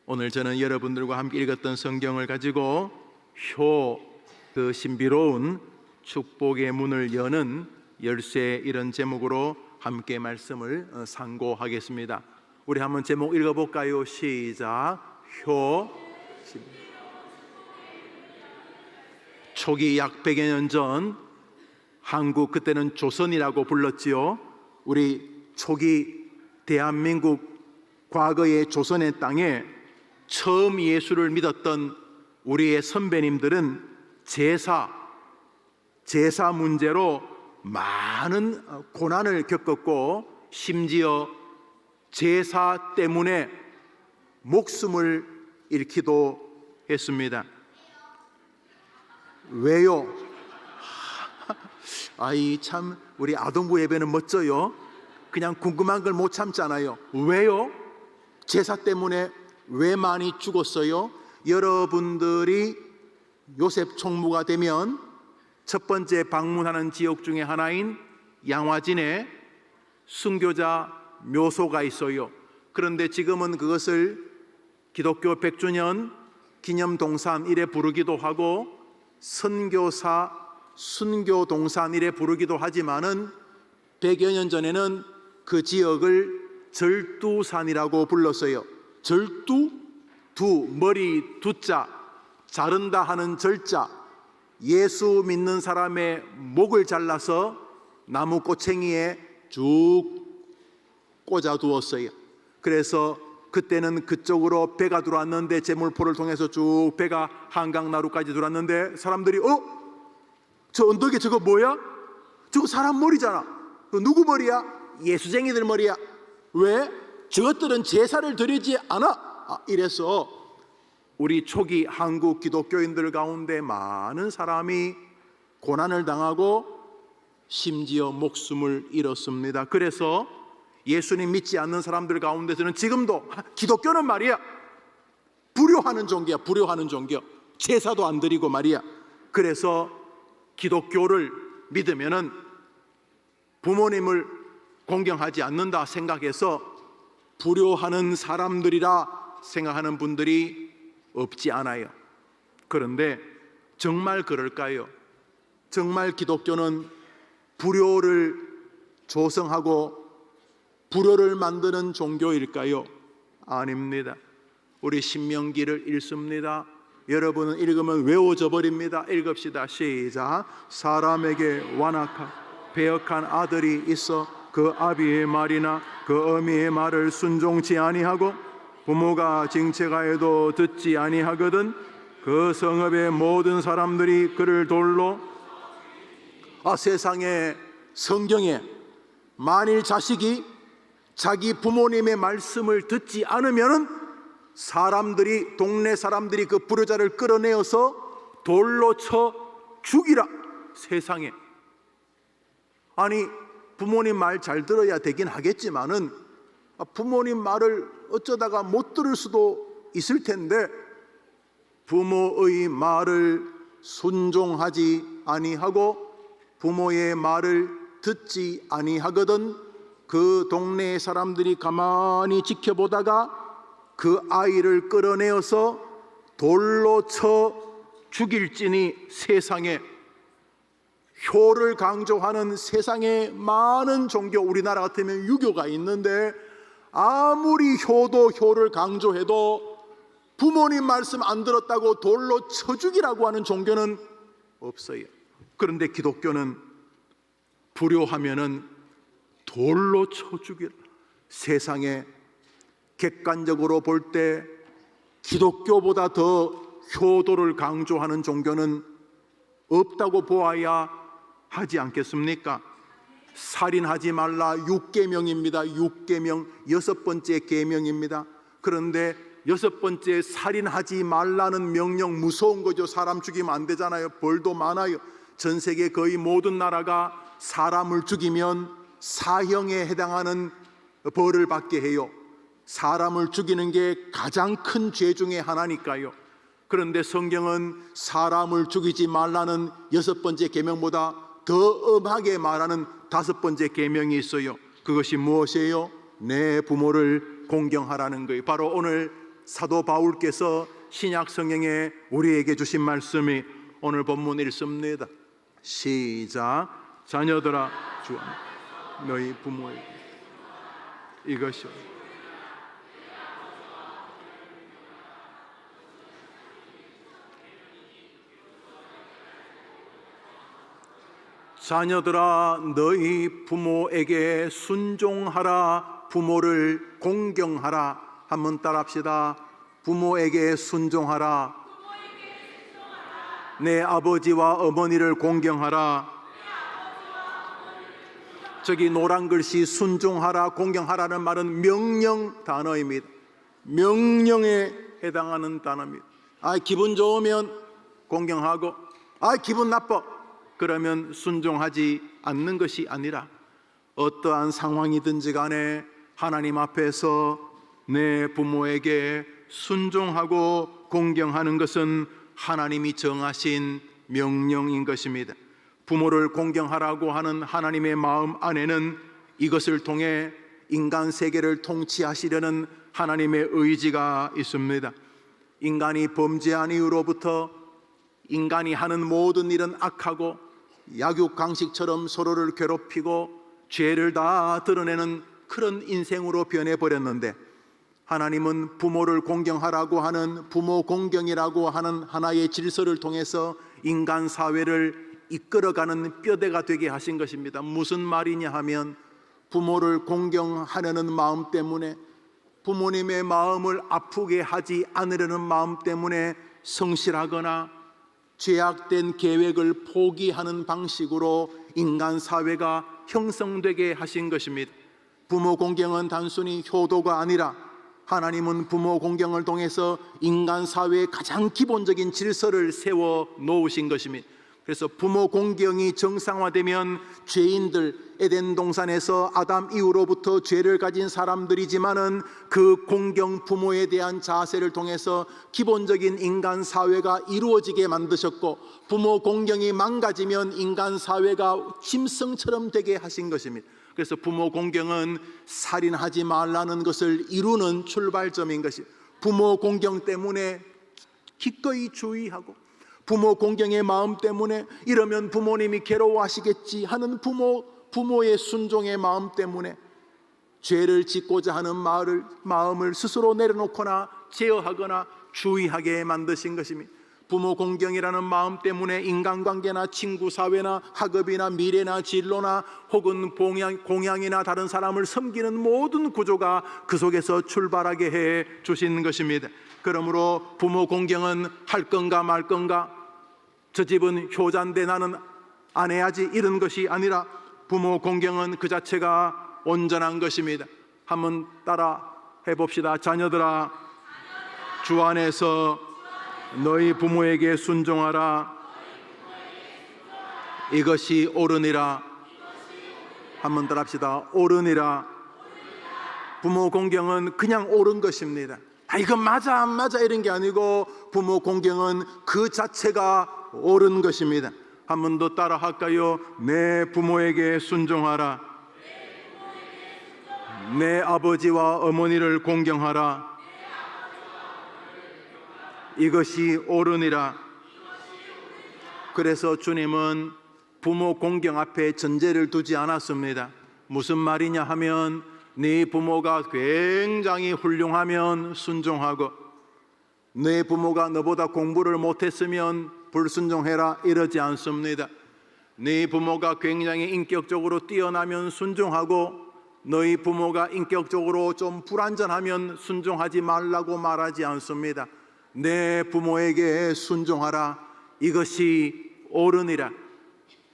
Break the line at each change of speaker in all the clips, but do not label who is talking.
오늘 저는 여러분들과 함께 읽었던 성경을 가지고 그 신비로운 축복의 문을 여는 열쇠, 이런 제목으로 함께 말씀을 상고하겠습니다. 우리 한번 제목 읽어볼까요? 시작. 초기 약 100여 년 전 한국, 그때는 조선이라고 불렀지요. 우리 초기 대한민국 과거의 조선의 땅에 처음 예수를 믿었던 우리의 선배님들은 제사 문제로 많은 고난을 겪었고, 심지어 제사 때문에 목숨을 잃기도 했습니다. 왜요? 아이 참, 우리 아동부 예배는 멋져요. 그냥 궁금한 걸 못 참잖아요. 왜요? 제사 때문에 왜 많이 죽었어요? 여러분들이 요셉 총무가 되면 첫 번째 방문하는 지역 중에 하나인 양화진에 순교자 묘소가 있어요. 그런데 지금은 그것을 기독교 100주년 기념동산 이래 부르기도 하고 선교사 순교동산 이래 부르기도 하지만은 100여 년 전에는 그 지역을 절두산이라고 불렀어요. 절두, 머리 두자, 자른다 하는 절자, 예수 믿는 사람의 목을 잘라서 나무 꼬챙이에 쭉 꽂아 두었어요. 그래서 그때는 그쪽으로 배가 들어왔는데, 제물포를 통해서 쭉 배가 한강나루까지 들어왔는데, 사람들이 저 언덕에 저거 뭐야? 저거 사람 머리잖아. 그거 누구 머리야? 예수쟁이들 머리야. 왜? 저것들은 제사를 드리지 않아. 이래서 우리 초기 한국 기독교인들 가운데 많은 사람이 고난을 당하고 심지어 목숨을 잃었습니다. 그래서 예수님 믿지 않는 사람들 가운데서는 지금도 기독교는 말이야, 불효하는 종교야. 불효하는 종교. 제사도 안 드리고 말이야. 그래서 기독교를 믿으면은 부모님을 공경하지 않는다 생각해서 불효하는 사람들이라 생각하는 분들이 없지 않아요. 그런데 정말 그럴까요? 정말 기독교는 불효를 조성하고 불효를 만드는 종교일까요? 아닙니다. 우리 신명기를 읽습니다. 여러분은 읽으면 외워져 버립니다. 읽읍시다. 시작. 사람에게 완악한 배역한 아들이 있어 그 아비의 말이나 그 어미의 말을 순종치 아니하고 부모가 징체가해도 듣지 아니하거든 그 성읍의 모든 사람들이 그를 돌로. 세상에, 성경에 만일 자식이 자기 부모님의 말씀을 듣지 않으면 사람들이, 동네 사람들이 그 불효자를 끌어내어서 돌로 쳐 죽이라. 세상에. 아니, 부모님 말 잘 들어야 되긴 하겠지만은 부모님 말을 어쩌다가 못 들을 수도 있을 텐데, 부모의 말을 순종하지 아니하고 부모의 말을 듣지 아니하거든 그 동네의 사람들이 가만히 지켜보다가 그 아이를 끌어내어서 돌로 쳐 죽일지니. 세상에. 효를 강조하는 세상에 많은 종교, 우리나라 같으면 유교가 있는데 아무리 효를 강조해도 부모님 말씀 안 들었다고 돌로 쳐 죽이라고 하는 종교는 없어요. 그런데 기독교는 불효하면은 돌로 쳐 죽이라. 세상에 객관적으로 볼 때 기독교보다 더 효도를 강조하는 종교는 없다고 보아야 하지 않겠습니까? 살인하지 말라 6계명입니다. 6계명, 6번째 계명입니다. 그런데 6번째 살인하지 말라는 명령, 무서운 거죠. 사람 죽이면 안 되잖아요. 벌도 많아요. 전 세계 거의 모든 나라가 사람을 죽이면 사형에 해당하는 벌을 받게 해요. 사람을 죽이는 게 가장 큰 죄 중에 하나니까요. 그런데 성경은 사람을 죽이지 말라는 6번째 계명보다 더 엄하게 말하는 5번째 계명이 있어요. 그것이 무엇이에요? 내 부모를 공경하라는 거예요. 바로 오늘 사도 바울께서 신약 성경에 우리에게 주신 말씀이 오늘 본문 읽습니다. 시작. 자녀들아 주 안에 너희 부모에게 이것이 자녀들아 너희 부모에게 순종하라. 부모를 공경하라. 한번 따라합시다. 부모에게 순종하라. 내 아버지와 어머니를 공경하라. 저기 노란 글씨 순종하라, 공경하라는 말은 명령 단어입니다. 명령에 해당하는 단어입니다. 기분 좋으면 공경하고 기분 나빠 그러면 순종하지 않는 것이 아니라 어떠한 상황이든지 간에 하나님 앞에서 내 부모에게 순종하고 공경하는 것은 하나님이 정하신 명령인 것입니다. 부모를 공경하라고 하는 하나님의 마음 안에는 이것을 통해 인간 세계를 통치하시려는 하나님의 의지가 있습니다. 인간이 범죄한 이후로부터 인간이 하는 모든 일은 악하고 약육강식처럼 서로를 괴롭히고 죄를 다 드러내는 그런 인생으로 변해버렸는데 하나님은 부모를 공경하라고 하는 부모 공경이라고 하는 하나의 질서를 통해서 인간 사회를 이끌어가는 뼈대가 되게 하신 것입니다. 무슨 말이냐 하면 부모를 공경하려는 마음 때문에 부모님의 마음을 아프게 하지 않으려는 마음 때문에 성실하거나 죄악된 계획을 포기하는 방식으로 인간 사회가 형성되게 하신 것입니다. 부모 공경은 단순히 효도가 아니라 하나님은 부모 공경을 통해서 인간 사회의 가장 기본적인 질서를 세워 놓으신 것입니다. 그래서 부모 공경이 정상화되면 죄인들, 에덴 동산에서 아담 이후로부터 죄를 가진 사람들이지만은 그 공경 부모에 대한 자세를 통해서 기본적인 인간 사회가 이루어지게 만드셨고, 부모 공경이 망가지면 인간 사회가 짐승처럼 되게 하신 것입니다. 그래서 부모 공경은 살인하지 말라는 것을 이루는 출발점인 것입니다. 부모 공경 때문에 기꺼이 주의하고 부모 공경의 마음 때문에 이러면 부모님이 괴로워하시겠지 하는 부모의 순종의 마음 때문에 죄를 짓고자 하는 마음을 스스로 내려놓거나 제어하거나 주의하게 만드신 것입니다. 부모 공경이라는 마음 때문에 인간관계나 친구 사회나 학업이나 미래나 진로나 혹은 공양이나 다른 사람을 섬기는 모든 구조가 그 속에서 출발하게 해 주신 것입니다. 그러므로 부모 공경은 할 건가 말 건가, 저 집은 효자인데 나는 안 해야지, 이런 것이 아니라 부모 공경은 그 자체가 온전한 것입니다. 한번 따라 해봅시다. 자녀들아, 주 안에서 너희 부모에게 순종하라. 이것이 옳으니라. 한번 따라 합시다. 옳으니라. 부모 공경은 그냥 옳은 것입니다. 이건 맞아 안 맞아 이런 게 아니고 부모 공경은 그 자체가 옳은 것입니다. 한 번 더 따라 할까요? 내 부모에게 순종하라. 내 아버지와 어머니를 공경하라. 이것이 옳으니라. 그래서 주님은 부모 공경 앞에 전제를 두지 않았습니다. 무슨 말이냐 하면 네 부모가 굉장히 훌륭하면 순종하고 네 부모가 너보다 공부를 못했으면 불순종해라, 이러지 않습니다. 네 부모가 굉장히 인격적으로 뛰어나면 순종하고 너희 부모가 인격적으로 좀 불완전하면 순종하지 말라고 말하지 않습니다. 내 부모에게 순종하라. 이것이 옳으니라.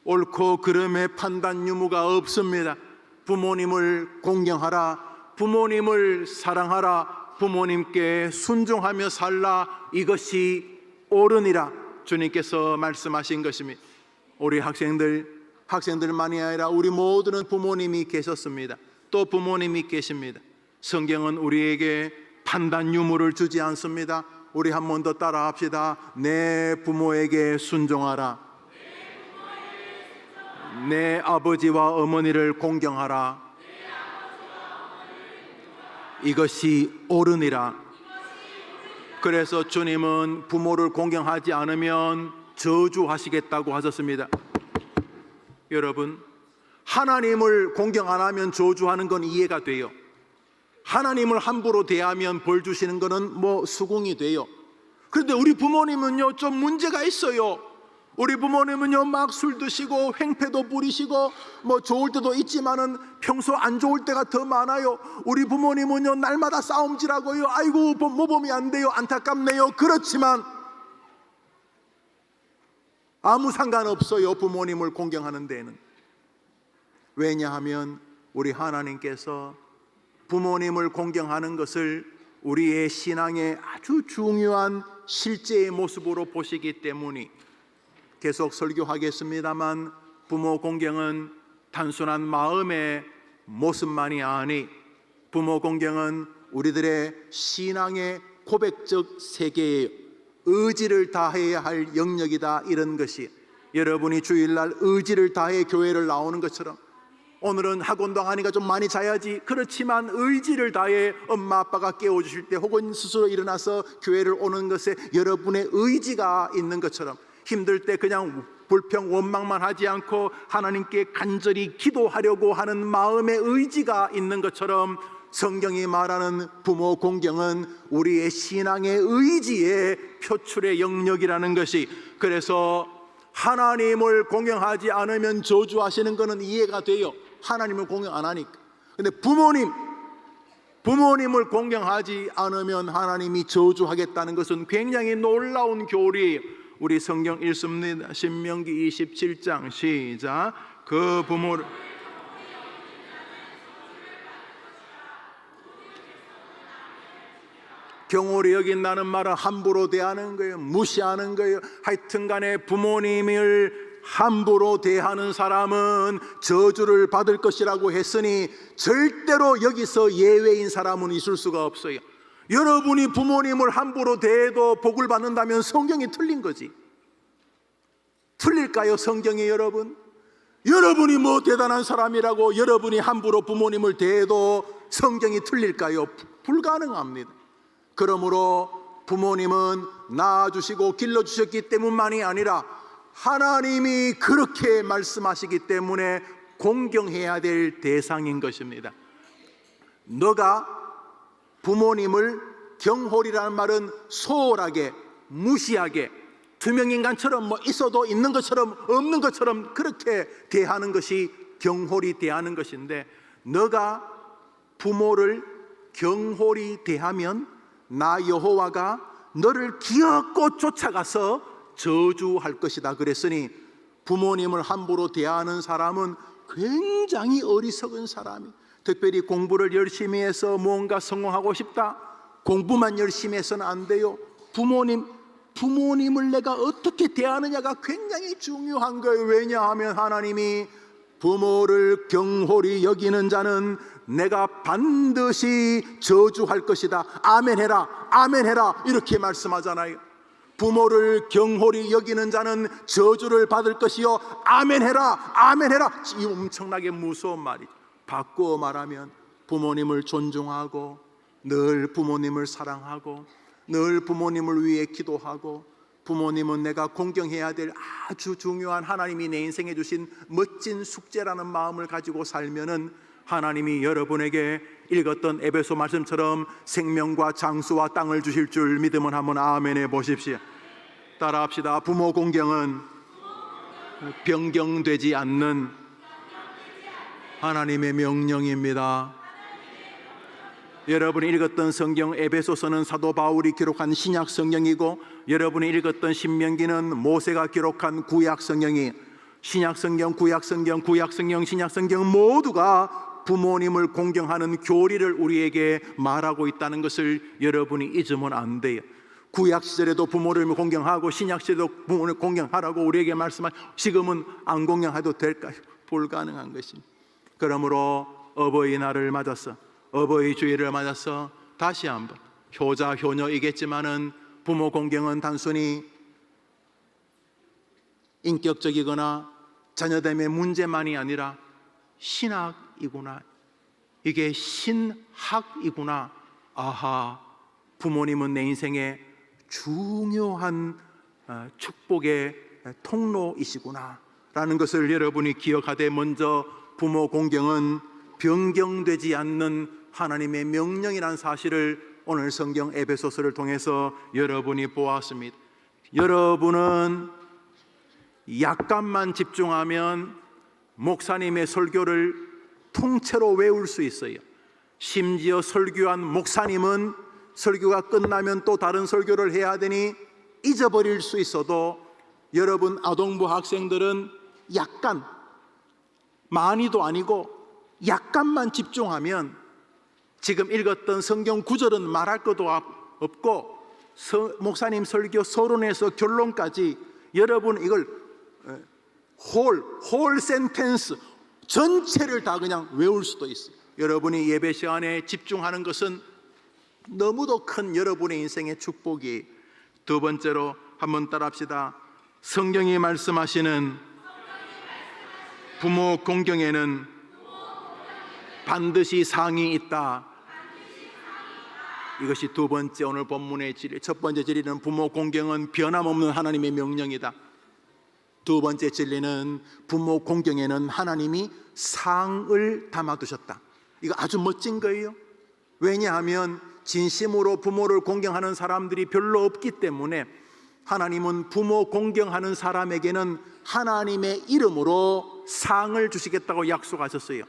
옳고 그름의 판단 유무가 없습니다. 부모님을 공경하라. 부모님을 사랑하라. 부모님께 순종하며 살라. 이것이 옳으니라. 주님께서 말씀하신 것입니다. 우리 학생들만이 아니라 우리 모두는 부모님이 계셨습니다. 또 부모님이 계십니다. 성경은 우리에게 판단 유무를 주지 않습니다. 우리 한 번 더 따라 합시다. 내 부모에게 순종하라. 내 아버지와 어머니를 공경하라. 이것이 옳으니라. 그래서 주님은 부모를 공경하지 않으면 저주하시겠다고 하셨습니다. 여러분, 하나님을 공경 안 하면 저주하는 건 이해가 돼요. 하나님을 함부로 대하면 벌 주시는 거는 뭐 수긍이 돼요. 그런데 우리 부모님은요 좀 문제가 있어요. 우리 부모님은요 막 술 드시고 횡패도 부리시고 뭐 좋을 때도 있지만은 평소 안 좋을 때가 더 많아요. 우리 부모님은요 날마다 싸움질하고요. 아이고 모범이 안 돼요. 안타깝네요. 그렇지만 아무 상관없어요. 부모님을 공경하는 데에는. 왜냐하면 우리 하나님께서 부모님을 공경하는 것을 우리의 신앙의 아주 중요한 실제의 모습으로 보시기 때문이. 계속 설교하겠습니다만 부모 공경은 단순한 마음의 모습만이 아니, 부모 공경은 우리들의 신앙의 고백적 세계의 의지를 다해야 할 영역이다. 이런 것이, 여러분이 주일날 의지를 다해 교회를 나오는 것처럼, 오늘은 학원도 하니까 좀 많이 자야지, 그렇지만 의지를 다해 엄마 아빠가 깨워주실 때 혹은 스스로 일어나서 교회를 오는 것에 여러분의 의지가 있는 것처럼, 힘들 때 그냥 불평 원망만 하지 않고 하나님께 간절히 기도하려고 하는 마음의 의지가 있는 것처럼, 성경이 말하는 부모 공경은 우리의 신앙의 의지의 표출의 영역이라는 것이. 그래서 하나님을 공경하지 않으면 저주하시는 것은 이해가 돼요. 하나님을 공경 안 하니까. 근데 부모님을 공경하지 않으면 하나님이 저주하겠다는 것은 굉장히 놀라운 교리예요. 우리 성경 읽습니다. 신명기 27장 시작. 그 부모를 경홀히 여긴다는 말은 함부로 대하는 거예요. 무시하는 거예요. 하여튼 간에 부모님을 함부로 대하는 사람은 저주를 받을 것이라고 했으니 절대로 여기서 예외인 사람은 있을 수가 없어요. 여러분이 부모님을 함부로 대해도 복을 받는다면 성경이 틀린 거지. 틀릴까요, 성경이? 여러분이 뭐 대단한 사람이라고 여러분이 함부로 부모님을 대해도 성경이 틀릴까요? 불가능합니다. 그러므로 부모님은 낳아주시고 길러주셨기 때문만이 아니라 하나님이 그렇게 말씀하시기 때문에 공경해야 될 대상인 것입니다. 너가 부모님을 경홀이라는 말은 소홀하게, 무시하게, 투명인간처럼 뭐 있어도 있는 것처럼 없는 것처럼 그렇게 대하는 것이 경홀히 대하는 것인데, 너가 부모를 경홀히 대하면 나 여호와가 너를 기어코 쫓아가서 저주할 것이다 그랬으니, 부모님을 함부로 대하는 사람은 굉장히 어리석은 사람이. 특별히 공부를 열심히 해서 뭔가 성공하고 싶다, 공부만 열심히 해서는 안 돼요. 부모님을 내가 어떻게 대하느냐가 굉장히 중요한 거예요. 왜냐하면 하나님이 부모를 경홀히 여기는 자는 내가 반드시 저주할 것이다. 아멘해라, 아멘해라, 이렇게 말씀하잖아요. 부모를 경홀히 여기는 자는 저주를 받을 것이요, 아멘해라, 아멘해라. 이 엄청나게 무서운 말이죠. 바꾸어 말하면 부모님을 존중하고 늘 부모님을 사랑하고 늘 부모님을 위해 기도하고, 부모님은 내가 공경해야 될 아주 중요한 하나님이 내 인생에 주신 멋진 숙제라는 마음을 가지고 살면은 하나님이 여러분에게 읽었던 에베소 말씀처럼 생명과 장수와 땅을 주실 줄 믿으면 한번 아멘해 보십시오. 따라합시다. 부모 공경은 변경되지 않는 하나님의 명령입니다. 여러분이 읽었던 성경 에베소서는 사도 바울이 기록한 신약 성경이고, 여러분이 읽었던 신명기는 모세가 기록한 구약 성경이, 신약 성경, 구약 성경, 구약 성경, 신약 성경 모두가 부모님을 공경하는 교리를 우리에게 말하고 있다는 것을 여러분이 잊으면 안 돼요. 구약 시절에도 부모를 공경하고 신약 시절에도 부모를 공경하라고 우리에게 말씀하시고, 지금은 안 공경해도 될까요? 불가능한 것입니다. 그러므로 어버이날을 맞아서, 어버이 주일을 맞아서 다시 한번, 효자 효녀이겠지만은 부모 공경은 단순히 인격적이거나 자녀됨의 문제만이 아니라 신학이구나, 이게 신학이구나. 아하, 부모님은 내 인생에 중요한 축복의 통로이시구나라는 것을 여러분이 기억하되, 먼저 부모 공경은 변경되지 않는 하나님의 명령이라는 사실을 오늘 성경 에베소서를 통해서 여러분이 보았습니다. 여러분은 약간만 집중하면 목사님의 설교를 통째로 외울 수 있어요. 심지어 설교한 목사님은 설교가 끝나면 또 다른 설교를 해야 되니 잊어버릴 수 있어도, 여러분 아동부 학생들은 약간, 많이도 아니고 약간만 집중하면 지금 읽었던 성경 구절은 말할 것도 없고, 목사님 설교 서론에서 결론까지 여러분 이걸 홀 센텐스 전체를 다 그냥 외울 수도 있어요. 여러분이 예배 시간에 집중하는 것은 너무도 큰 여러분의 인생의 축복이. 두 번째로 한번 따라합시다. 성경이 말씀하시는 부모 공경에는 반드시 상이 있다. 이것이 두 번째 오늘 본문의 진리. 첫 번째 진리는 부모 공경은 변함없는 하나님의 명령이다. 두 번째 진리는 부모 공경에는 하나님이 상을 담아두셨다. 이거 아주 멋진 거예요. 왜냐하면 진심으로 부모를 공경하는 사람들이 별로 없기 때문에 하나님은 부모 공경하는 사람에게는 하나님의 이름으로 상을 주시겠다고 약속하셨어요.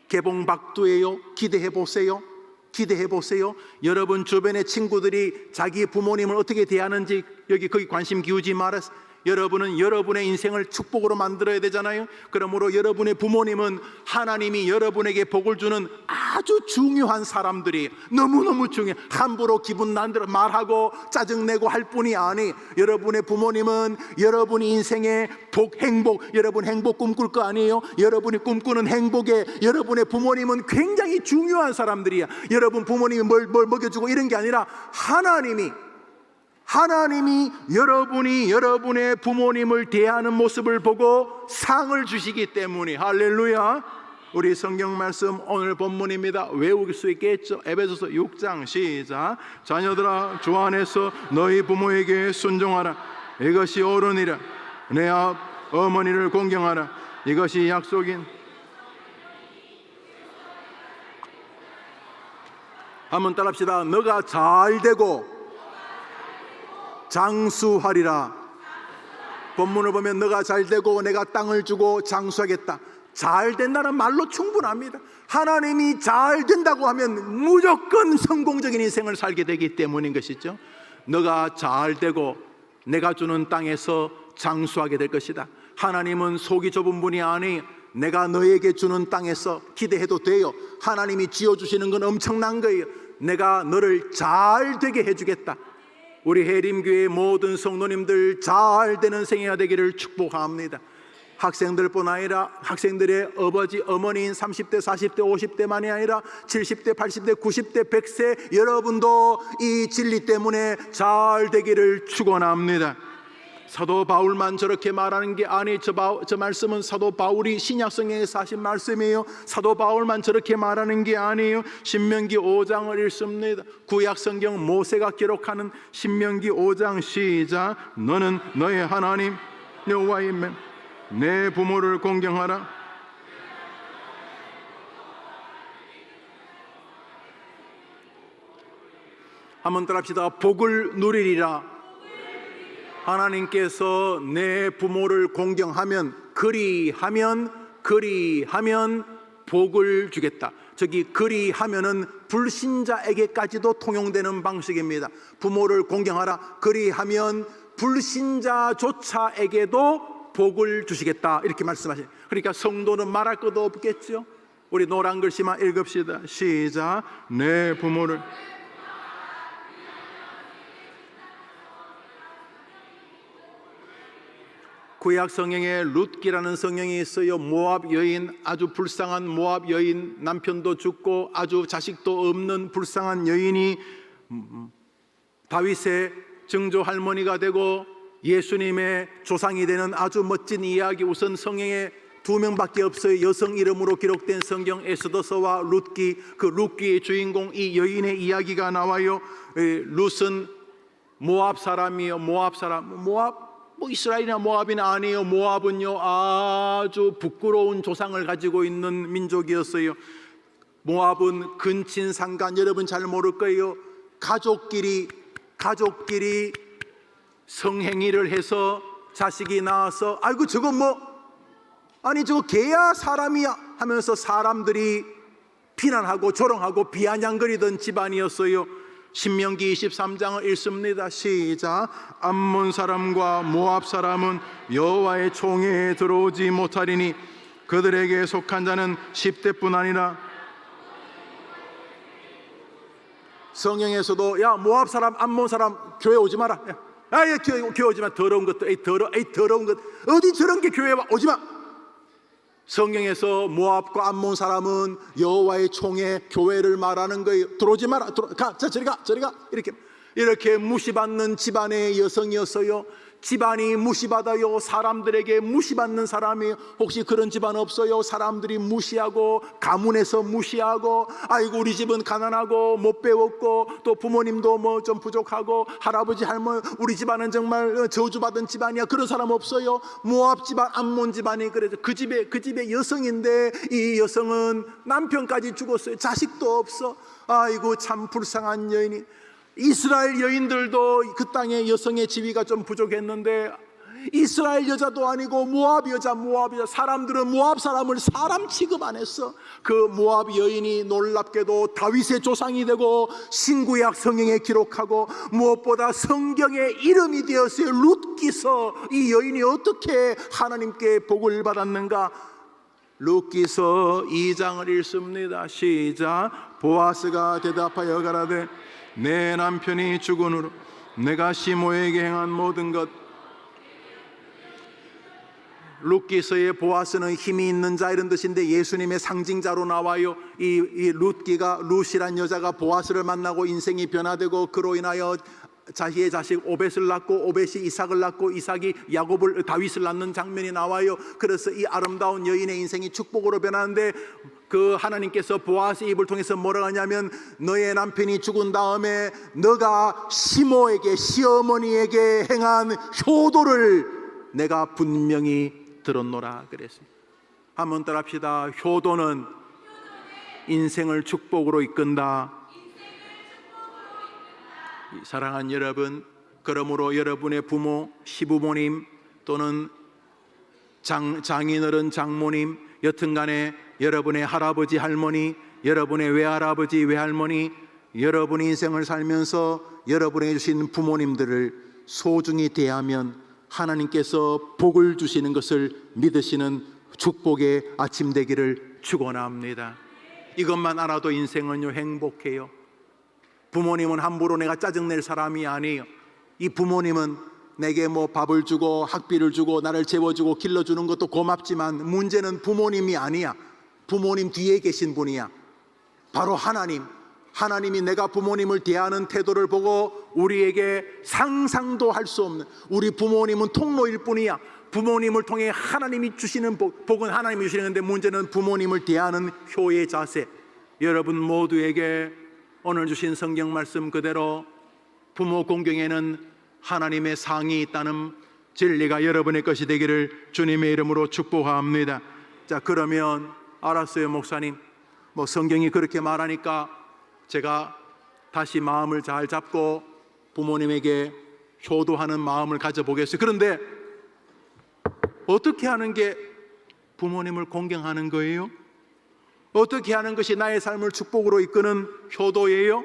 개봉박두예요. 기대해 보세요. 기대해 보세요. 여러분 주변의 친구들이 자기 부모님을 어떻게 대하는지 거기 관심 기우지 말아서. 여러분은 여러분의 인생을 축복으로 만들어야 되잖아요. 그러므로 여러분의 부모님은 하나님이 여러분에게 복을 주는 아주 중요한 사람들이, 너무너무 중요해. 함부로 기분 난 대로 말하고 짜증내고 할 뿐이 아니, 여러분의 부모님은 여러분이 인생의 복, 행복, 여러분 행복 꿈꿀 거 아니에요? 여러분이 꿈꾸는 행복에 여러분의 부모님은 굉장히 중요한 사람들이야. 여러분 부모님이 뭘 먹여주고 이런 게 아니라 하나님이 여러분이 여러분의 부모님을 대하는 모습을 보고 상을 주시기 때문에. 할렐루야. 우리 성경 말씀 오늘 본문입니다. 외울 수 있겠죠? 에베소서 6장 시작. 자녀들아 주 안에서 너희 부모에게 순종하라. 이것이 옳으니라. 내 어머니를 공경하라. 이것이 약속인. 한번 따라합시다. 너가 잘 되고 장수하리라. 본문을 보면 너가 잘 되고 내가 땅을 주고 장수하겠다. 잘 된다는 말로 충분합니다. 하나님이 잘 된다고 하면 무조건 성공적인 인생을 살게 되기 때문인 것이죠. 너가 잘 되고 내가 주는 땅에서 장수하게 될 것이다. 하나님은 속이 좁은 분이 아니, 내가 너에게 주는 땅에서 기대해도 돼요. 하나님이 지어주시는 건 엄청난 거예요. 내가 너를 잘 되게 해주겠다. 우리 해림교회 모든 성도님들 잘 되는 생애가 되기를 축복합니다. 학생들뿐 아니라 학생들의 아버지 어머니인 30대 40대 50대만이 아니라 70대 80대 90대 100세 여러분도 이 진리 때문에 잘 되기를 축원합니다. 사도 바울만 저렇게 말하는 게 아니, 저 말씀은 사도 바울이 신약성경에서 하신 말씀이에요. 사도 바울만 저렇게 말하는 게 아니에요. 신명기 5장을 읽습니다. 구약성경 모세가 기록하는 신명기 5장 시작. 너는 너의 하나님 여호와의 내 부모를 공경하라. 한번 따라합시다. 복을 누리리라. 하나님께서 내 부모를 공경하면, 그리하면 복을 주겠다. 저기 그리하면은 불신자에게까지도 통용되는 방식입니다. 부모를 공경하라. 그리하면 불신자조차에게도 복을 주시겠다. 이렇게 말씀하시죠. 그러니까 성도는 말할 것도 없겠죠. 우리 노란 글씨만 읽읍시다. 시작. 내 부모를. 구약 성경에 룻기라는 성경이 있어요. 모압 여인, 아주 불쌍한 모압 여인, 남편도 죽고 아주 자식도 없는 불쌍한 여인이 다윗의 증조 할머니가 되고 예수님의 조상이 되는 아주 멋진 이야기. 우선 성경에 2명밖에 없어요. 여성 이름으로 기록된 성경 에스더서와 룻기. 그 룻기의 주인공 이 여인의 이야기가 나와요. 룻은 모압 사람이요. 모압 사람. 모압 뭐 이스라엘이나 모압이나 아니에요. 모압은요 아주 부끄러운 조상을 가지고 있는 민족이었어요. 모압은 근친상간, 여러분 잘 모를 거예요. 가족끼리 성행위를 해서 자식이 나와서 아이고 저거 뭐 아니 저거 개야 사람이야 하면서 사람들이 비난하고 조롱하고 비아냥거리던 집안이었어요. 신명기 23장을 읽습니다. 시작. 암몬 사람과 모압 사람은 여호와의 총회에 들어오지 못하리니 그들에게 속한 자는 10대뿐 아니라. 성경에서도 야 모압 사람 암몬 사람 교회 오지 마라. 야 교회 오지 마. 더러운 것들. 더러운 것. 어디 저런 게 교회 오지 마. 성경에서 모압과 암몬 사람은 여호와의 총회 교회를 말하는 거예요. 들어오지 마라. 저리 가. 이렇게 무시받는 집안의 여성이었어요. 집안이 무시받아요. 사람들에게 무시받는 사람이에요. 혹시 그런 집안 없어요? 사람들이 무시하고 가문에서 무시하고 아이고 우리 집은 가난하고 못 배웠고 또 부모님도 뭐 좀 부족하고 할아버지 할머니 우리 집안은 정말 저주받은 집안이야. 그런 사람 없어요? 모압 집안 암몬 집안이 그래서 그 집의 여성인데 이 여성은 남편까지 죽었어요. 자식도 없어. 아이고 참 불쌍한 여인이. 이스라엘 여인들도 그 땅에 여성의 지위가 좀 부족했는데 이스라엘 여자도 아니고 모압 여자 사람들은 모압 사람을 사람 취급 안 했어. 그 모압 여인이 놀랍게도 다윗의 조상이 되고 신구약 성경에 기록하고 무엇보다 성경에 이름이 되었어요. 룻기서. 이 여인이 어떻게 하나님께 복을 받았는가? 룻기서 2장을 읽습니다. 시작. 보아스가 대답하여 가라되 내 남편이 죽은 후로 내가 시모에게 행한 모든 것. 룻기서의 보아스는 힘이 있는 자 이런 뜻인데 예수님의 상징자로 나와요. 이 룻이란 여자가 보아스를 만나고 인생이 변화되고 그로 인하여 자기의 자식 오벳을 낳고 오벳이 이삭을 낳고 이삭이 다윗을 낳는 장면이 나와요. 그래서 이 아름다운 여인의 인생이 축복으로 변하는데 그 하나님께서 보아스의 입을 통해서 뭐라고 하냐면 너의 남편이 죽은 다음에 너가 시모에게 시어머니에게 행한 효도를 내가 분명히 들었노라 그랬습니다. 한번 따라합시다. 효도는 인생을 축복으로 이끈다. 사랑하는 여러분, 그러므로 여러분의 부모, 시부모님 또는 장인어른, 장모님, 여튼간에 여러분의 할아버지, 할머니, 여러분의 외할아버지, 외할머니, 여러분의 인생을 살면서 여러분에게 주신 부모님들을 소중히 대하면 하나님께서 복을 주시는 것을 믿으시는 축복의 아침 되기를 축원합니다. 이것만 알아도 인생은요 행복해요. 부모님은 함부로 내가 짜증낼 사람이 아니에요. 이 부모님은 내게 뭐 밥을 주고 학비를 주고 나를 재워주고 길러주는 것도 고맙지만 문제는 부모님이 아니야. 부모님 뒤에 계신 분이야. 바로 하나님이 내가 부모님을 대하는 태도를 보고 우리에게 상상도 할 수 없는, 우리 부모님은 통로일 뿐이야. 부모님을 통해 하나님이 주시는 복은 하나님이 주시는데 문제는 부모님을 대하는 효의 자세. 여러분 모두에게 오늘 주신 성경 말씀 그대로 부모 공경에는 하나님의 상이 있다는 진리가 여러분의 것이 되기를 주님의 이름으로 축복합니다. 자, 그러면 알았어요 목사님, 뭐 성경이 그렇게 말하니까 제가 다시 마음을 잘 잡고 부모님에게 효도하는 마음을 가져보겠어요. 그런데 어떻게 하는 게 부모님을 공경하는 거예요? 어떻게 하는 것이 나의 삶을 축복으로 이끄는 효도예요?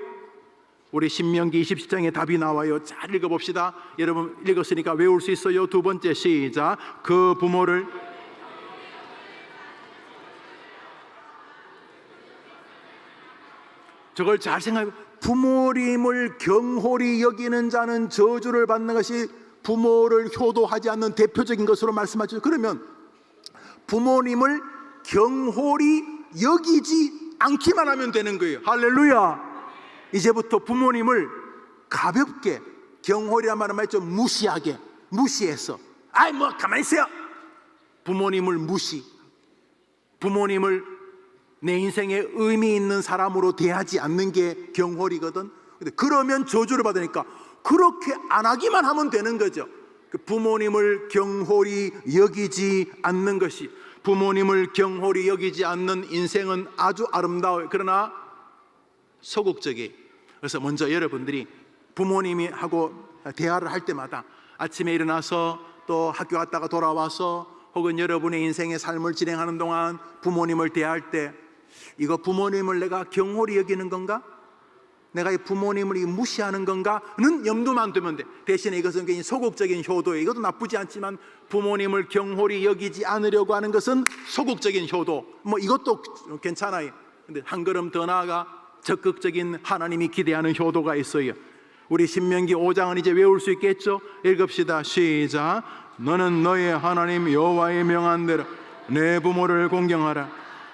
우리 신명기 27장에 답이 나와요. 잘 읽어봅시다. 여러분 읽었으니까 외울 수 있어요. 두 번째 시작. 그 부모를 저걸 잘 생각해. 부모님을 경홀히 여기는 자는 저주를 받는 것이 부모를 효도하지 않는 대표적인 것으로 말씀하죠. 그러면 부모님을 경홀히 여기지 않기만 하면 되는 거예요. 할렐루야. 이제부터 부모님을 가볍게, 경홀이란 말은 말이죠, 무시해서 아이 뭐 가만히 있어요. 부모님을 부모님을 내 인생에 의미 있는 사람으로 대하지 않는 게 경홀이거든. 그러면 저주를 받으니까 그렇게 안 하기만 하면 되는 거죠. 부모님을 경홀히 여기지 않는 것이, 부모님을 경홀히 여기지 않는 인생은 아주 아름다워요. 그러나 소극적이에요. 그래서 먼저 여러분들이 부모님이 하고 대화를 할 때마다 아침에 일어나서 또 학교 갔다가 돌아와서 혹은 여러분의 인생의 삶을 진행하는 동안 부모님을 대할 때, 이거 부모님을 내가 경홀히 여기는 건가? 내가 이 부모님을 무시하는 건가는 염두만 두면 돼. 대신에 이것은 굉장히 소극적인 효도예요. 이것도 나쁘지 않지만 부모님을 경홀히 여기지 않으려고 하는 것은 소극적인 효도, 이것도 괜찮아요. 근데 한 걸음 더 나아가 적극적인 하나님이 기대하는 효도가 있어요. 우리 신명기 5장은 이제 외울 수 있겠죠? 읽읍시다. 시작. 너는 너의 하나님 여호와의 명한 대로 내 부모를 공경하라.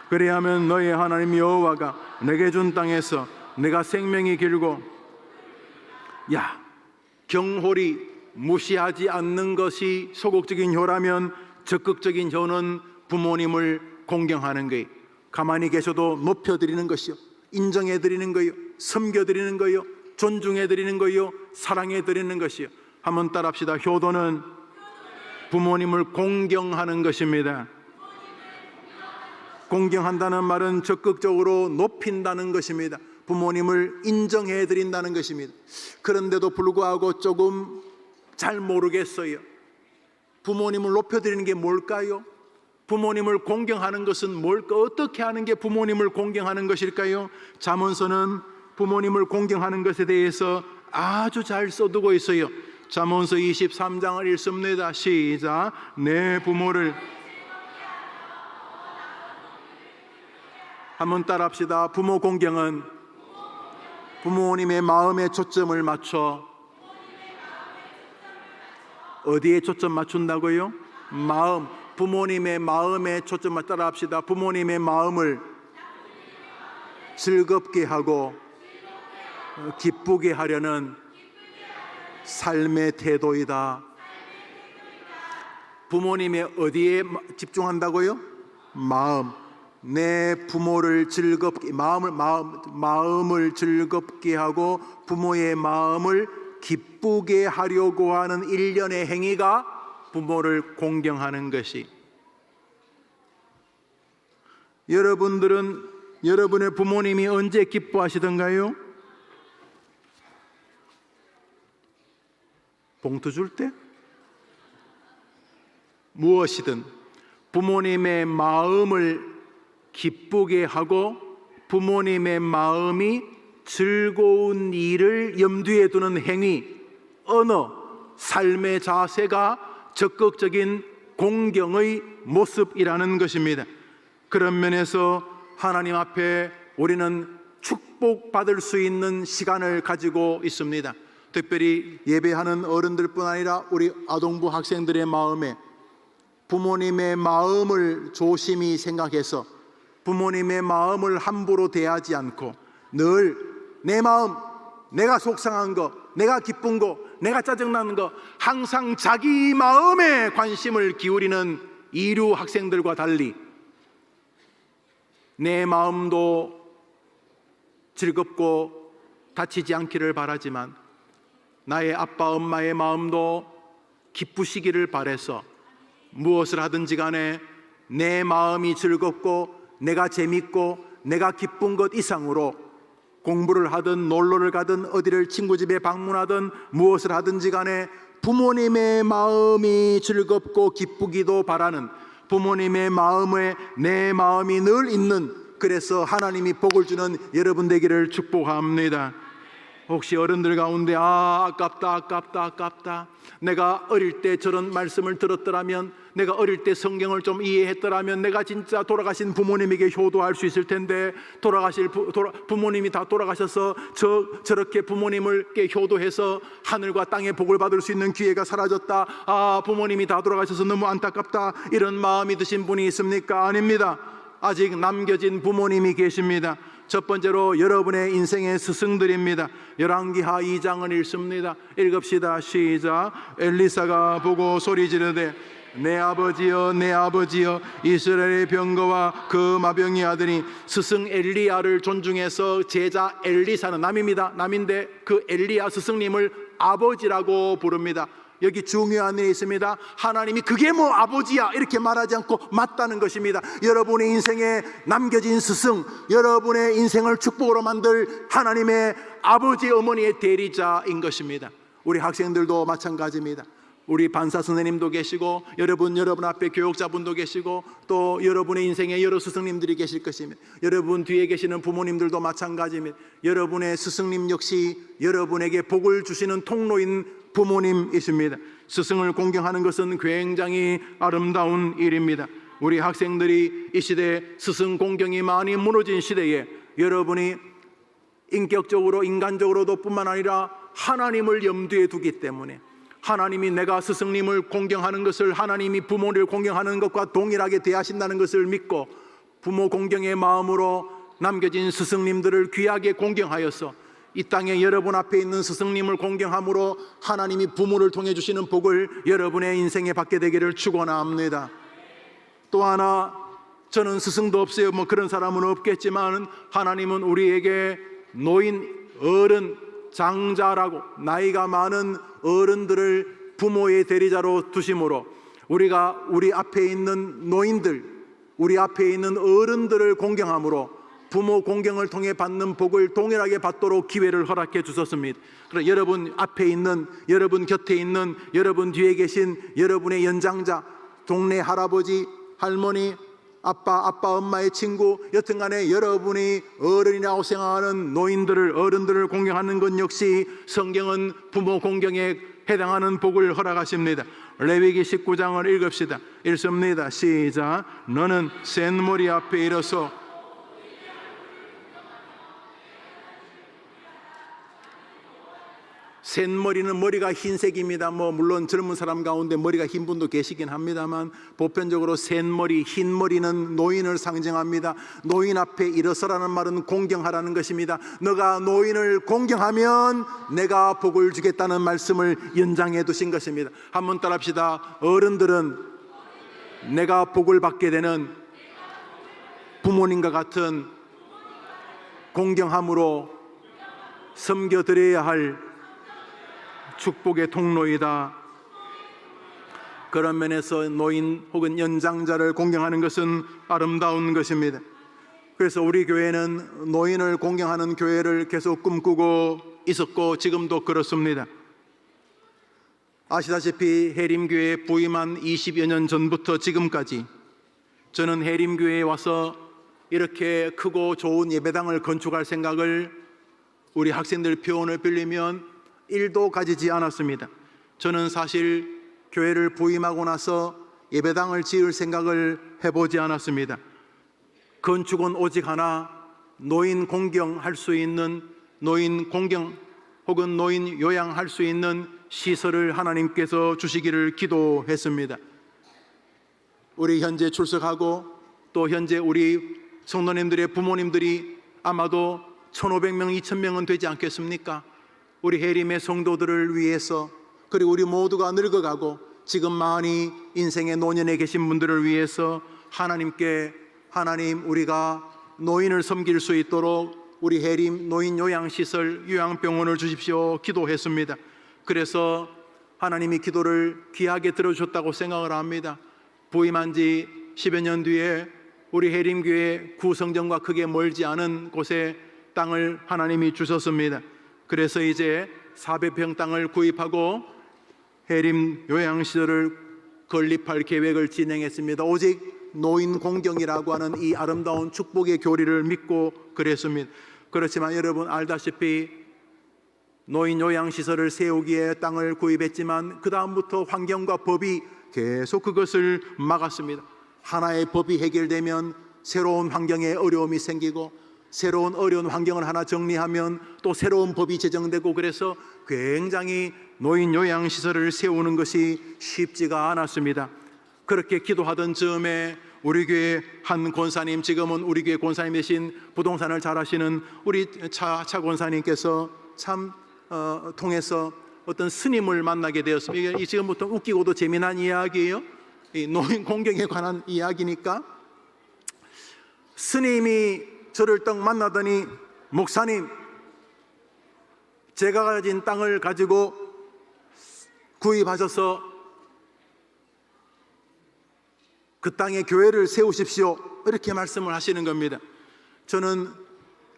그리하면 너의 하나님 여호와가 내게 준 땅에서 내가 생명이 길고, 경홀히 무시하지 않는 것이 소극적인 효라면 적극적인 효는 부모님을 공경하는 거예요. 가만히 계셔도 높여드리는 것이요, 인정해드리는 거요, 섬겨드리는 거요, 존중해드리는 거요, 사랑해드리는 것이요. 한번 따라합시다. 효도는 부모님을 공경하는 것입니다. 공경한다는 말은 적극적으로 높인다는 것입니다. 부모님을 인정해 드린다는 것입니다. 그런데도 불구하고 조금 잘 모르겠어요. 부모님을 높여드리는 게 뭘까요? 부모님을 공경하는 것은 뭘까? 어떻게 하는 게 부모님을 공경하는 것일까요? 잠언서는 부모님을 공경하는 것에 대해서 아주 잘 써두고 있어요. 잠언서 23장을 읽습니다. 시작. 내 부모를, 한번 따라합시다. 부모 공경은 부모님의 마음에 초점을 맞춰, 어디에 초점 맞춘다고요? 마음. 부모님의 마음에 초점을 따라합시다. 부모님의 마음을 즐겁게 하고 기쁘게 하려는 삶의 태도이다. 부모님의 어디에 집중한다고요? 마음. 내 부모를 즐겁게, 마음을 즐겁게 하고 부모의 마음을 기쁘게 하려고 하는 일련의 행위가 부모를 공경하는 것이. 여러분들은 여러분의 부모님이 언제 기뻐하시던가요? 봉투 줄 때? 무엇이든 부모님의 마음을 기쁘게 하고 부모님의 마음이 즐거운 일을 염두에 두는 행위, 언어, 삶의 자세가 적극적인 공경의 모습이라는 것입니다. 그런 면에서 하나님 앞에 우리는 축복받을 수 있는 시간을 가지고 있습니다. 특별히 예배하는 어른들뿐 아니라 우리 아동부 학생들의 마음에 부모님의 마음을 조심히 생각해서 부모님의 마음을 함부로 대하지 않고 늘 내 마음, 내가 속상한 거, 내가 기쁜 거, 내가 짜증나는 거, 항상 자기 마음에 관심을 기울이는 이류 학생들과 달리 내 마음도 즐겁고 다치지 않기를 바라지만 나의 아빠 엄마의 마음도 기쁘시기를 바라서 무엇을 하든지 간에 내 마음이 즐겁고 내가 재밌고 내가 기쁜 것 이상으로 공부를 하든 놀러를 가든 어디를 친구 집에 방문하든 무엇을 하든지 간에 부모님의 마음이 즐겁고 기쁘기도 바라는, 부모님의 마음에 내 마음이 늘 있는, 그래서 하나님이 복을 주는 여러분 되기를 축복합니다. 혹시 어른들 가운데 아깝다 내가 어릴 때 저런 말씀을 들었더라면, 내가 어릴 때 성경을 좀 이해했더라면 내가 진짜 돌아가신 부모님에게 효도할 수 있을 텐데, 부모님이 다 돌아가셔서 저렇게 부모님을께 효도해서 하늘과 땅의 복을 받을 수 있는 기회가 사라졌다, 부모님이 다 돌아가셔서 너무 안타깝다, 이런 마음이 드신 분이 있습니까? 아닙니다. 아직 남겨진 부모님이 계십니다. 첫 번째로 여러분의 인생의 스승들입니다. 열왕기하 2장을 읽습니다. 읽읍시다. 시작. 엘리사가 보고 소리 지르되 내 아버지여 내 아버지여, 이스라엘의 병거와 그 마병이 하더니 스승 엘리야를 존중해서 제자 엘리사는 남입니다. 남인데 그 엘리야 스승님을 아버지라고 부릅니다. 여기 중요한 일이 있습니다. 하나님이 그게 뭐 아버지야 이렇게 말하지 않고 맞다는 것입니다. 여러분의 인생에 남겨진 스승, 여러분의 인생을 축복으로 만들 하나님의 아버지 어머니의 대리자인 것입니다. 우리 학생들도 마찬가지입니다. 우리 반사 선생님도 계시고 여러분 앞에 교육자분도 계시고 또 여러분의 인생에 여러 스승님들이 계실 것입니다. 여러분 뒤에 계시는 부모님들도 마찬가지입니다. 여러분의 스승님 역시 여러분에게 복을 주시는 통로인 부모님이십니다. 스승을 공경하는 것은 굉장히 아름다운 일입니다. 우리 학생들이 이 시대에 스승 공경이 많이 무너진 시대에 여러분이 인격적으로 인간적으로도 뿐만 아니라 하나님을 염두에 두기 때문에 하나님이 내가 스승님을 공경하는 것을 하나님이 부모를 공경하는 것과 동일하게 대하신다는 것을 믿고 부모 공경의 마음으로 남겨진 스승님들을 귀하게 공경하여서 이 땅에 여러분 앞에 있는 스승님을 공경함으로 하나님이 부모를 통해 주시는 복을 여러분의 인생에 받게 되기를 축원합니다. 또 하나, 저는 스승도 없어요. 뭐 그런 사람은 없겠지만 하나님은 우리에게 노인, 어른, 장자라고 나이가 많은 어른들을 부모의 대리자로 두심으로 우리가 우리 앞에 있는 노인들, 우리 앞에 있는 어른들을 공경함으로 부모 공경을 통해 받는 복을 동일하게 받도록 기회를 허락해 주셨습니다. 그래서 여러분 앞에 있는, 여러분 곁에 있는, 여러분 뒤에 계신 여러분의 연장자, 동네 할아버지, 할머니, 아빠, 엄마의 친구, 여튼간에 여러분이 어른이라고 생각하는 노인들을, 어른들을 공경하는 것 역시 성경은 부모 공경에 해당하는 복을 허락하십니다. 레위기 19장을 읽읍시다. 읽습니다. 시작. 너는 센 머리 앞에 일어서 센 머리는 머리가 흰색입니다. 물론 젊은 사람 가운데 머리가 흰 분도 계시긴 합니다만 보편적으로 센 머리, 흰 머리는 노인을 상징합니다. 노인 앞에 일어서라는 말은 공경하라는 것입니다. 너가 노인을 공경하면 내가 복을 주겠다는 말씀을 연장해 두신 것입니다. 한번 따라합시다. 어른들은 내가 복을 받게 되는 부모님과 같은 공경함으로 섬겨드려야 할 축복의 통로이다. 그런 면에서 노인 혹은 연장자를 공경하는 것은 아름다운 것입니다. 그래서 우리 교회는 노인을 공경하는 교회를 계속 꿈꾸고 있었고 지금도 그렇습니다. 아시다시피 해림교회 부임한 20여 년 전부터 지금까지 저는 해림교회에 와서 이렇게 크고 좋은 예배당을 건축할 생각을 우리 학생들 표현을 빌리면 1도 가지지 않았습니다. 저는 사실 교회를 부임하고 나서 예배당을 지을 생각을 해보지 않았습니다. 건축은 오직 하나, 노인 공경할 수 있는, 노인 공경 혹은 노인 요양할 수 있는 시설을 하나님께서 주시기를 기도했습니다. 우리 현재 출석하고 또 현재 우리 성도님들의 부모님들이 아마도 1,500명, 2,000명은 되지 않겠습니까? 우리 해림의 성도들을 위해서, 그리고 우리 모두가 늙어가고 지금 많이 인생의 노년에 계신 분들을 위해서 하나님께, 하나님 우리가 노인을 섬길 수 있도록 우리 해림 노인 요양시설, 요양병원을 주십시오 기도했습니다. 그래서 하나님이 기도를 귀하게 들어주셨다고 생각을 합니다. 부임한 지 10여 년 뒤에 우리 해림교회 구성전과 크게 멀지 않은 곳에 땅을 하나님이 주셨습니다. 그래서 이제 400평 땅을 구입하고 해림 요양시설을 건립할 계획을 진행했습니다. 오직 노인 공경이라고 하는 이 아름다운 축복의 교리를 믿고 그랬습니다. 그렇지만 여러분 알다시피 노인 요양시설을 세우기에 땅을 구입했지만 그 다음부터 환경과 법이 계속 그것을 막았습니다. 하나의 법이 해결되면 새로운 환경에 어려움이 생기고 새로운 어려운 환경을 하나 정리하면 또 새로운 법이 제정되고, 그래서 굉장히 노인 요양시설을 세우는 것이 쉽지가 않았습니다. 그렇게 기도하던 즈음에 우리 교회 한 권사님, 지금은 우리 교회 권사님 대신 부동산을 잘 하시는 우리 차 권사님께서 참 통해서 어떤 스님을 만나게 되었습니다. 이게 지금부터 웃기고도 재미난 이야기예요. 이 노인 공경에 관한 이야기니까. 스님이 저를 딱 만나더니, 목사님, 제가 가진 땅을 가지고 구입하셔서 그 땅에 교회를 세우십시오, 이렇게 말씀을 하시는 겁니다. 저는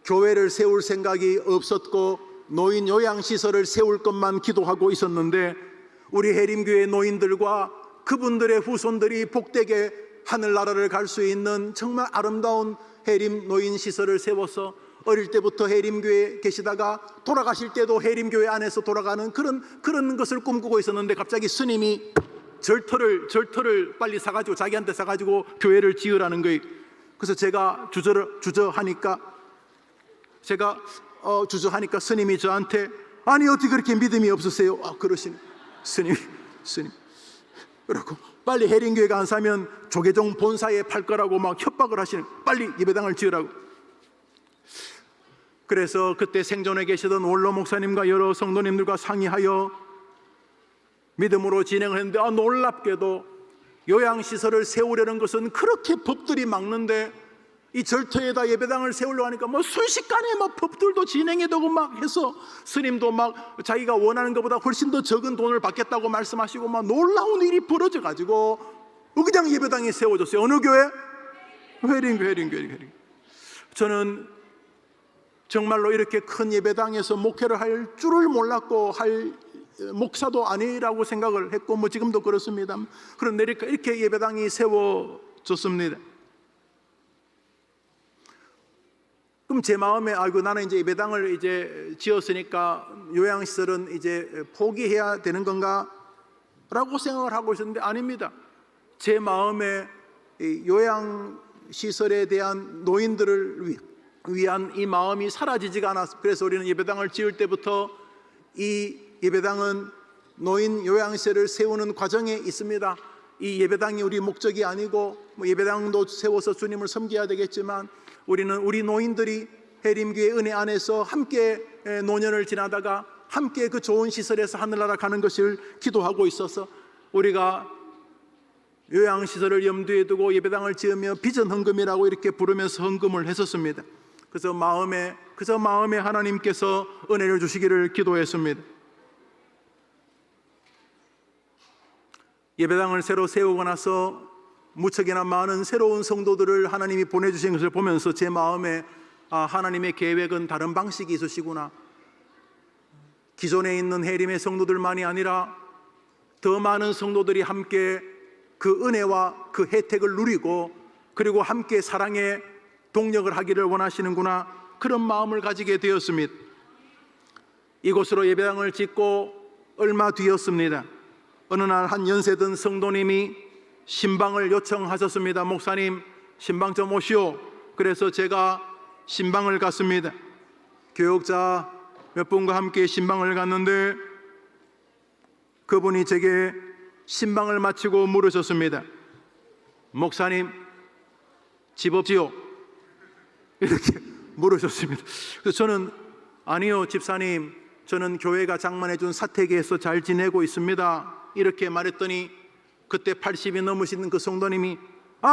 교회를 세울 생각이 없었고 노인 요양시설을 세울 것만 기도하고 있었는데, 우리 해림교회 노인들과 그분들의 후손들이 복되게 하늘나라를 갈 수 있는 정말 아름다운 해림 노인시설을 세워서 어릴 때부터 해림교회에 계시다가 돌아가실 때도 해림교회 안에서 돌아가는 그런 것을 꿈꾸고 있었는데, 갑자기 스님이 절터를 빨리 사가지고 자기한테 사가지고 교회를 지으라는 거예요. 그래서 제가 주저하니까 스님이 저한테, 아니 어떻게 그렇게 믿음이 없으세요? 그러신 스님 그러고 빨리 해림교회가 안 사면 조계종 본사에 팔 거라고 막 협박을 하시는, 빨리 예배당을 지으라고. 그래서 그때 생존에 계시던 원로 목사님과 여러 성도님들과 상의하여 믿음으로 진행을 했는데, 놀랍게도 요양시설을 세우려는 것은 그렇게 법들이 막는데, 이 절터에다 예배당을 세우려고 하니까 순식간에 법들도 진행이 되고 막 해서, 스님도 막 자기가 원하는 것보다 훨씬 더 적은 돈을 받겠다고 말씀하시고 막 놀라운 일이 벌어져 가지고 그냥 예배당이 세워졌어요. 어느 교회? 해림교회. 저는 정말로 이렇게 큰 예배당에서 목회를 할 줄을 몰랐고, 할 목사도 아니라고 생각을 했고, 지금도 그렇습니다. 그런데 이렇게 예배당이 세워졌습니다. 그럼 제 마음에, 나는 이제 예배당을 이제 지었으니까 요양시설은 이제 포기해야 되는 건가? 라고 생각을 하고 있었는데, 아닙니다. 제 마음에 요양시설에 대한 노인들을 위한 이 마음이 사라지지가 않았어요. 그래서 우리는 예배당을 지을 때부터 이 예배당은 노인 요양시설을 세우는 과정에 있습니다. 이 예배당이 우리 목적이 아니고, 예배당도 세워서 주님을 섬겨야 되겠지만, 우리는 우리 노인들이 해림교회 은혜 안에서 함께 노년을 지나다가 함께 그 좋은 시설에서 하늘나라 가는 것을 기도하고 있어서, 우리가 요양시설을 염두에 두고 예배당을 지으며 비전 헌금이라고 이렇게 부르면서 헌금을 했었습니다. 그래서 마음에 하나님께서 은혜를 주시기를 기도했습니다. 예배당을 새로 세우고 나서 무척이나 많은 새로운 성도들을 하나님이 보내주신 것을 보면서 제 마음에, 하나님의 계획은 다른 방식이 있으시구나. 기존에 있는 해림의 성도들만이 아니라 더 많은 성도들이 함께 그 은혜와 그 혜택을 누리고, 그리고 함께 사랑의 동력을 하기를 원하시는구나, 그런 마음을 가지게 되었습니다. 이곳으로 예배당을 짓고 얼마 뒤였습니다. 어느 날 한 연세든 성도님이 신방을 요청하셨습니다. 목사님, 신방 좀 오시오. 그래서 제가 신방을 갔습니다. 교역자 몇 분과 함께 신방을 갔는데, 그분이 제게 신방을 마치고 물으셨습니다. 목사님, 집 없지요? 이렇게 물으셨습니다. 그래서 저는, 아니요 집사님, 저는 교회가 장만해 준 사택에서 잘 지내고 있습니다, 이렇게 말했더니, 그때 80이 넘으시는 그 성도님이,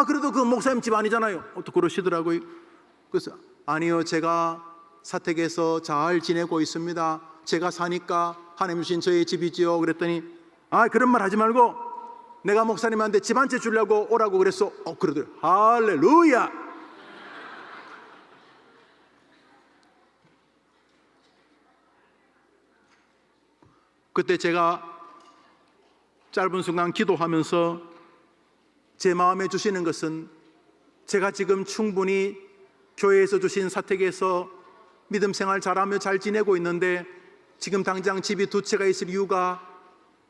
그래도 그 목사님 집 아니잖아요, 또 그러시더라고요. 그래서, 아니요, 제가 사택에서 잘 지내고 있습니다. 제가 사니까 하나님 주신 저의 집이지요. 그랬더니, 그런 말 하지 말고 내가 목사님한테 집 한 채 주려고 오라고 그랬어. 그러더라고요. 할렐루야. 그때 제가 짧은 순간 기도하면서 제 마음에 주시는 것은, 제가 지금 충분히 교회에서 주신 사택에서 믿음 생활 잘하며 잘 지내고 있는데, 지금 당장 집이 두 채가 있을 이유가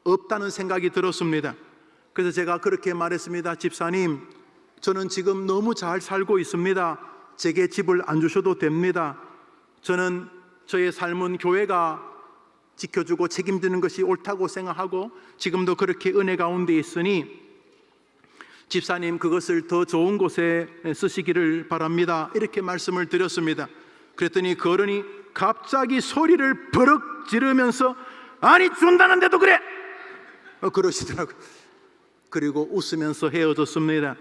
없다는 생각이 들었습니다. 그래서 제가 그렇게 말했습니다. 집사님, 저는 지금 너무 잘 살고 있습니다. 제게 집을 안 주셔도 됩니다. 저는 저의 삶은 교회가 지켜주고 책임지는 것이 옳다고 생각하고 지금도 그렇게 은혜 가운데 있으니, 집사님 그것을 더 좋은 곳에 쓰시기를 바랍니다, 이렇게 말씀을 드렸습니다. 그랬더니 그 어른이 갑자기 소리를 버럭 지르면서, 아니 준다는데도 그래! 그러시더라고요. 그리고 웃으면서 헤어졌습니다.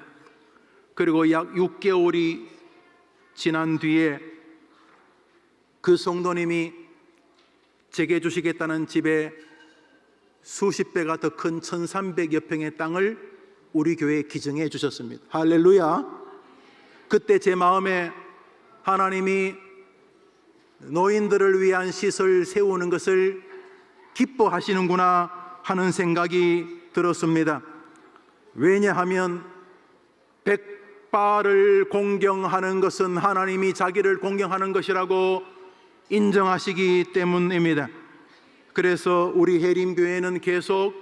그리고 약 6개월이 지난 뒤에 그 성도님이 제게 주시겠다는 집에 수십 배가 더 큰 1300여 평의 땅을 우리 교회에 기증해 주셨습니다. 할렐루야. 그때 제 마음에 하나님이 노인들을 위한 시설 세우는 것을 기뻐하시는구나 하는 생각이 들었습니다. 왜냐하면 백발을 공경하는 것은 하나님이 자기를 공경하는 것이라고 인정하시기 때문입니다. 그래서 우리 해림교회는 계속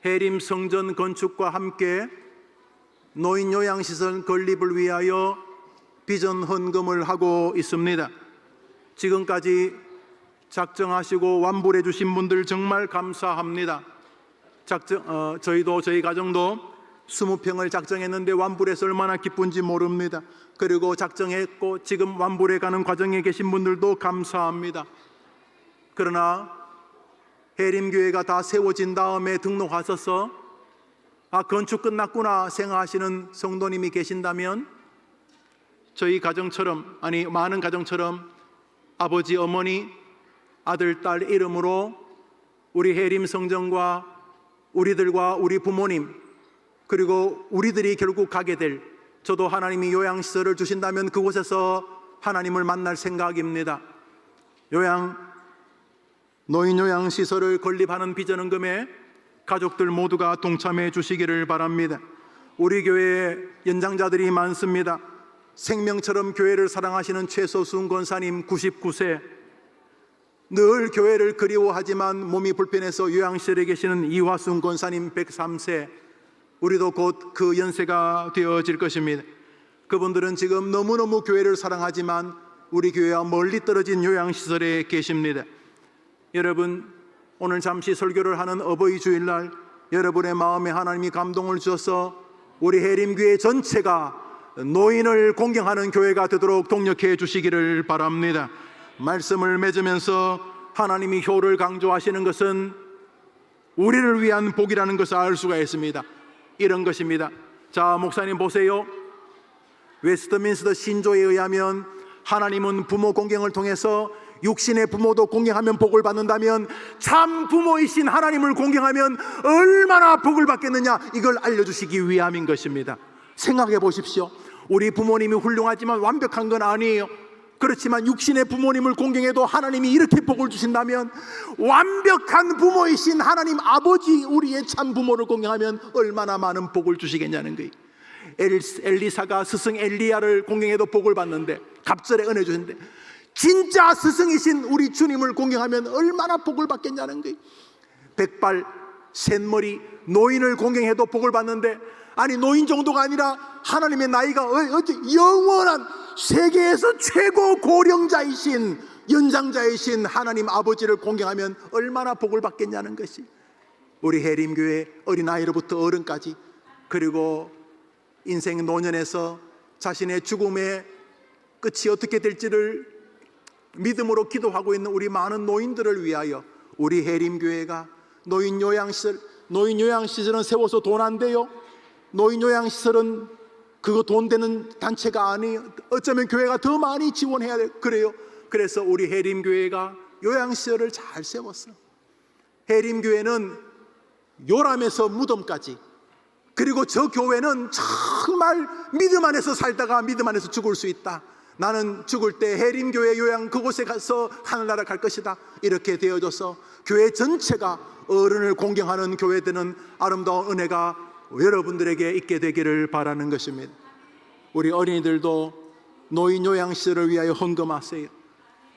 해림 성전 건축과 함께 노인 요양시설 건립을 위하여 비전 헌금을 하고 있습니다. 지금까지 작정하시고 완불해 주신 분들 정말 감사합니다. 저희 가정도 20평을 작정했는데 완불해서 얼마나 기쁜지 모릅니다. 그리고 작정했고 지금 완불해 가는 과정에 계신 분들도 감사합니다. 그러나 해림교회가 다 세워진 다음에 등록하셔서 건축 끝났구나 생각하시는 성도님이 계신다면 저희 가정처럼, 아니 많은 가정처럼 아버지, 어머니, 아들, 딸 이름으로 우리 해림 성전과 우리들과 우리 부모님, 그리고 우리들이 결국 가게 될, 저도 하나님이 요양시설을 주신다면 그곳에서 하나님을 만날 생각입니다. 노인 요양시설을 건립하는 비전헌금에 가족들 모두가 동참해 주시기를 바랍니다. 우리 교회에 연장자들이 많습니다. 생명처럼 교회를 사랑하시는 최소순 권사님 99세, 늘 교회를 그리워하지만 몸이 불편해서 요양실에 계시는 이화순 권사님 103세, 우리도 곧 그 연세가 되어질 것입니다. 그분들은 지금 너무너무 교회를 사랑하지만 우리 교회와 멀리 떨어진 요양시설에 계십니다. 여러분, 오늘 잠시 설교를 하는 어버이 주일날 여러분의 마음에 하나님이 감동을 주셔서 우리 해림교회 전체가 노인을 공경하는 교회가 되도록 동력해 주시기를 바랍니다. 말씀을 맺으면서 하나님이 효를 강조하시는 것은 우리를 위한 복이라는 것을 알 수가 있습니다. 이런 것입니다. 자, 목사님 보세요. 웨스트민스터 신조에 의하면 하나님은 부모 공경을 통해서 육신의 부모도 공경하면 복을 받는다면 참 부모이신 하나님을 공경하면 얼마나 복을 받겠느냐, 이걸 알려주시기 위함인 것입니다. 생각해 보십시오. 우리 부모님이 훌륭하지만 완벽한 건 아니에요. 그렇지만 육신의 부모님을 공경해도 하나님이 이렇게 복을 주신다면 완벽한 부모이신 하나님 아버지, 우리의 참 부모를 공경하면 얼마나 많은 복을 주시겠냐는 거예요. 엘리사가 스승 엘리야를 공경해도 복을 받는데, 갑절에 은혜 주신데, 진짜 스승이신 우리 주님을 공경하면 얼마나 복을 받겠냐는 거예요. 백발 셋머리 노인을 공경해도 복을 받는데, 아니 노인 정도가 아니라 하나님의 나이가 영원한 세계에서 최고 고령자이신 연장자이신 하나님 아버지를 공경하면 얼마나 복을 받겠냐는 것이, 우리 해림교회 어린아이로부터 어른까지, 그리고 인생 노년에서 자신의 죽음의 끝이 어떻게 될지를 믿음으로 기도하고 있는 우리 많은 노인들을 위하여 우리 해림교회가 노인 요양시설은 세워서 돈 안 돼요. 노인 요양시설은 그거 돈 되는 단체가 아니에요. 어쩌면 교회가 더 많이 지원해야 돼요. 그래요. 그래서 우리 해림교회가 요양시설을 잘 세웠어. 해림교회는 요람에서 무덤까지, 그리고 저 교회는 정말 믿음 안에서 살다가 믿음 안에서 죽을 수 있다. 나는 죽을 때 해림교회 요양 그곳에 가서 하늘나라 갈 것이다. 이렇게 되어져서 교회 전체가 어른을 공경하는 교회되는 아름다운 은혜가 여러분들에게 있게 되기를 바라는 것입니다. 우리 어린이들도 노인 요양시설을 위하여 헌금하세요.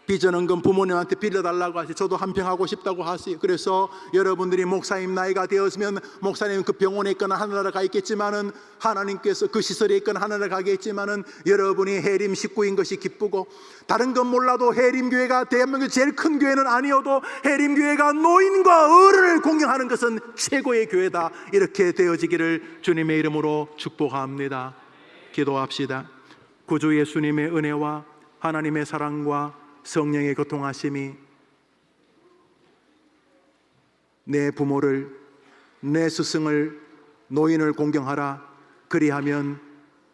비전헌금 부모님한테 빌려달라고 하세요. 저도 한 평 하고 싶다고 하세요. 그래서 여러분들이 목사님 나이가 되었으면 목사님 그 병원에 있거나 하늘나라 가 있겠지만은, 하나님께서 그 시설에 있거나 하늘나라 가겠지만은, 여러분이 해림 식구인 것이 기쁘고, 다른 건 몰라도 해림교회가 대한민국 제일 큰 교회는 아니어도 해림교회가 노인과 어른을 공경하는 것은 최고의 교회다. 이렇게 되어지기를 주님의 이름으로 축복합니다. 기도합시다. 구주 예수님의 은혜와 하나님의 사랑과 성령의 교통하심이 내 부모를, 내 스승을, 노인을 공경하라, 그리하면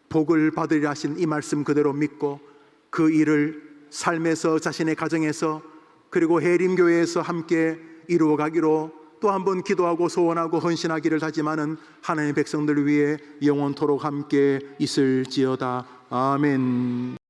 복을 받으리라 하신 이 말씀 그대로 믿고 그 일을 삶에서, 자신의 가정에서, 그리고 해림교회에서 함께 이루어가기로 또 한 번 기도하고 소원하고 헌신하기를 다짐하는 하나님의 백성들을 위해 영원토록 함께 있을지어다. 아멘.